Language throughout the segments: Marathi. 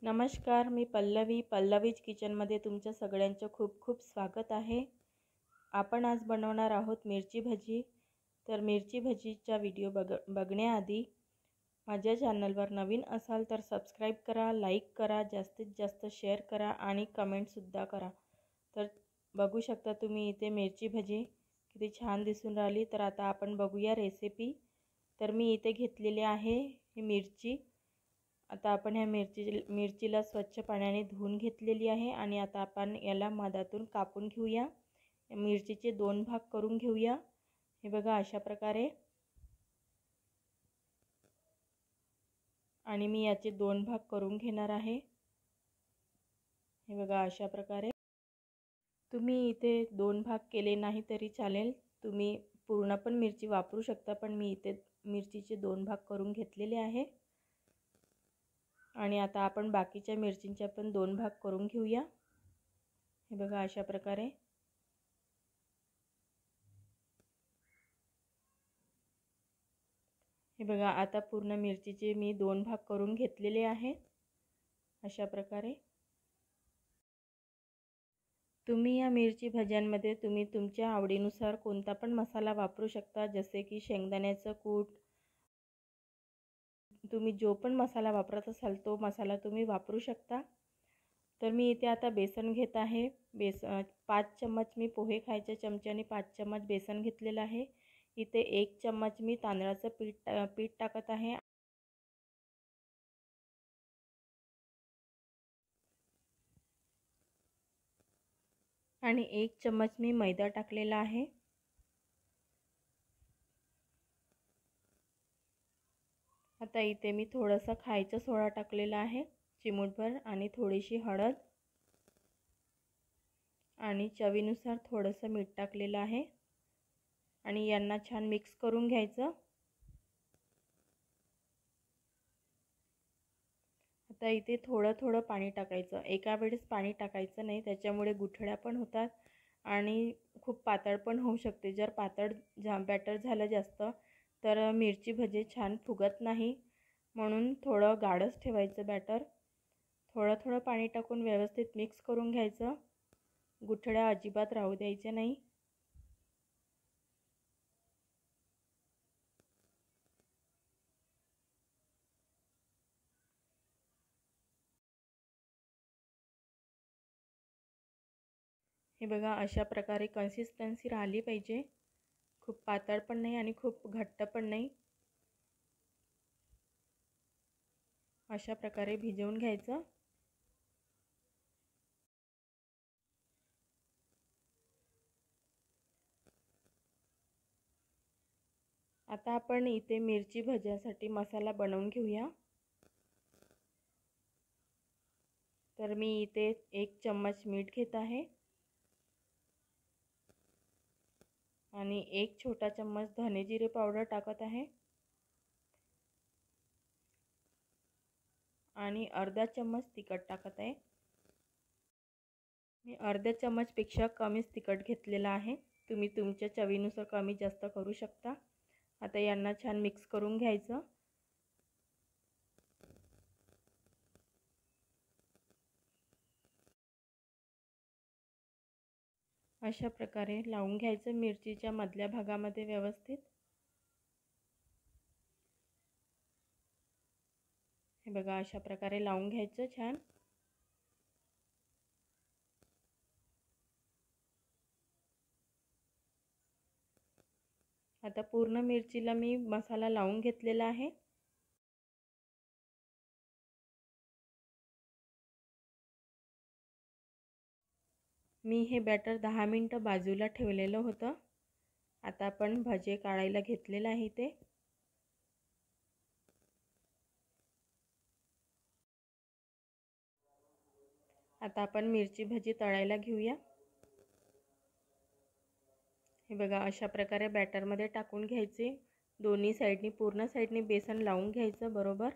नमस्कार, मी पल्लवीज किचनमध्ये तुमच्या सगळ्यांचं खूप खूप स्वागत आहे। आपण आज बनवणार आहोत मिरची भजी। तर मिरची भजीचा व्हिडिओ बघण्याआधी माझ्या चॅनलवर नवीन असाल तर सबस्क्राईब करा, लाईक करा, जास्तीत जास्त शेअर करा आणि कमेंटसुद्धा करा। तर बघू शकता तुम्ही इथे मिरची भजी किती छान दिसून राहिली। तर आता आपण बघूया रेसिपी। तर मी इथे घेतलेली आहे ही मिरची। आता आपण ह्या मिरचीला स्वच्छ पाण्याने धुवून घेतलेली आहे आणि आता आपण याला मधातून कापून घेऊया। मिरचीचे दोन भाग करून घेऊया। हे बघा अशा प्रकारे। आणि मी याचे दोन भाग करून घेणार आहे। हे बघा अशा प्रकारे। तुम्ही इथे दोन भाग केले नाही तरी चालेल, तुम्ही पूर्ण पण मिरची वापरू शकता, पण मी इथे मिरचीचे दोन भाग करून घेतलेले आहे। आणि आता आपण बाकीच्या मिरचींचे पण दोन भाग करून घेऊया। हे बघा अशा प्रकारे। हे बघा आता पूर्ण मिरचीचे मी दोन भाग करून घेतलेले आहेत अशा प्रकारे। तुम्ही या मिरची भज्यांमध्ये तुम्ही तुमच्या आवडीनुसार कोणता पण मसाला वापरू शकता, जसे की शेंगदाण्याचं कूट। तुम्ही जो पण मसाला वापरत असाल तो मसाला तुम्ही वापरू शकता। तर मी इथे आता बेसन घेत आहे। 5 चम्मच मी पोहे खायच्या चमच्याने 5 चम्मच बेसन घेतलेलं आहे। इथे 1 चम्मच मी तांदळाचं पीठ टाकत आहे। आणि 1 चम्मच मी मैदा टाकलेला आहे। आता इथे मी थोडासा खायचा सोडा टाकलेला आहे चिमूटभर, आणि थोडीशी हळद आणि चवीनुसार थोडंसं मीठ टाकलेलं आहे। आणि यांना छान मिक्स करून घ्यायचं। आता इथे थोडं थोडं पाणी टाकायचं, एका वेळेस पाणी टाकायचं नाही, त्याच्यामुळे गुठळ्या पण होतात आणि खूप पातळ पण होऊ शकते। जर पातळ बॅटर झालं जास्त तर मिरची भजी छान फुगत नाही, म्हणून थोडं गाढच ठेवायचं बॅटर। थोडं थोडं पाणी टाकून व्यवस्थित मिक्स करून घ्यायचं, गुठळ्या अजिबात राहू द्यायच्या नाही। हे बघा अशा प्रकारे कन्सिस्टन्सी राहिली पाहिजे, खूप पातळ पण नाही आणि खूप घट्ट पण नाही। अशा प्रकारे भिजवून घ्यायचं। आता आपण इथे मिरची भज्यासाठी मसाला बनवून घेऊया। तर मी इथे 1 चम्मच मीठ घेत आहे आणि 1 छोटा चम्मच धने जिरे पावडर टाकत आहे आणि अर्धा चम्मच तिखट टाकत आहे। मी अर्ध्या चम्मचपेक्षा कमीच तिखट घेतलेला आहे, तुम्ही तुमच्या चवीनुसार कमी जास्त करू शकता। आता यांना छान मिक्स करून घ्यायचं। अशा प्रकारे लावून घ्यायचं मिरचीच्या मधल्या भागामध्ये व्यवस्थित। हे बघा अशा प्रकारे लावून घ्यायचं छान। आता पूर्ण मिरचीला मी मसाला लावून घेतलेला आहे। मी हे बॅटर 10 मिनिटं बाजूला ठेवलेलं होतं। आता आपण भजे काढायला घेतलेलं आहे ते। आता आपण मिरची भजी तळायला घेऊया। हे बघा अशा प्रकारे बॅटरमध्ये टाकून घ्यायचे, दोन्ही साईडनी पूर्ण साईडनी बेसन लावून घ्यायचं बरोबर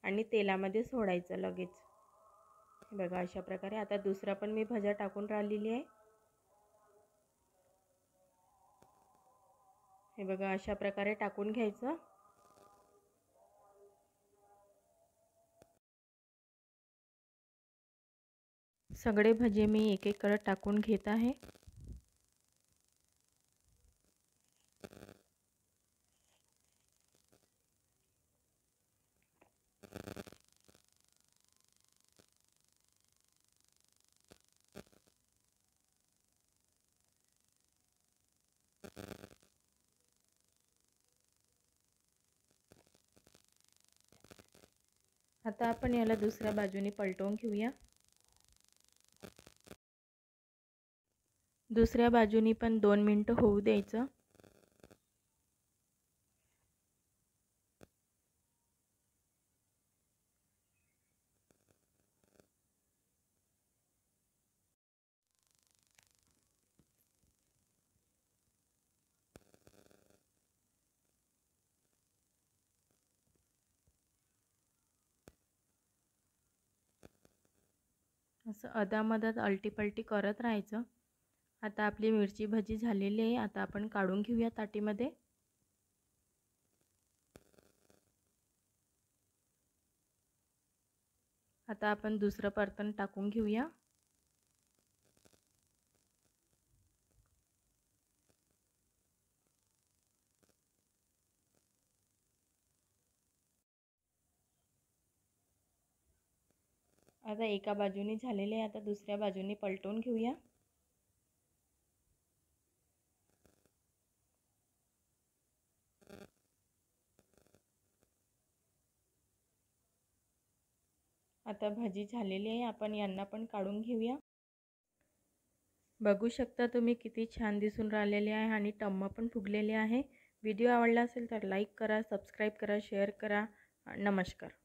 आणि तेलामध्ये सोडायचं लगेच। हे बघा अशा प्रकारे। आता दुसरा पण मी भजा टाकून राहिलेली आहे। हे बघा अशा प्रकारे टाकून घ्यायचं। सगळे भजे मी एक एक करत टाकून घेत आहे। आता आपण याला दुसऱ्या बाजूने पलटवून घेऊया। दुसऱ्या बाजूनी पण 2 मिनिटं होऊ द्यायचं। असं अदामधात आलटीपलटी करत राहायचं। आता आपली मिरची भजी झालेली आहे। आता आपण काढून घेऊया ताटीमध्ये। आता आपण दुसरं परतण टाकून घेऊया। आता एका बाजूने झालेले आहे। आता दुसऱ्या बाजूने पलटवून घेऊया। आता भाजी झालेली आहे। आपण यांना पण काढून घेऊया। बघू शकता तुम्ही किती छान दिसून राहिलेले आहे आणि टम्म पण फुगलेले आहे। व्हिडिओ आवडला असेल तर लाईक करा, सबस्क्राईब करा, शेअर करा। नमस्कार।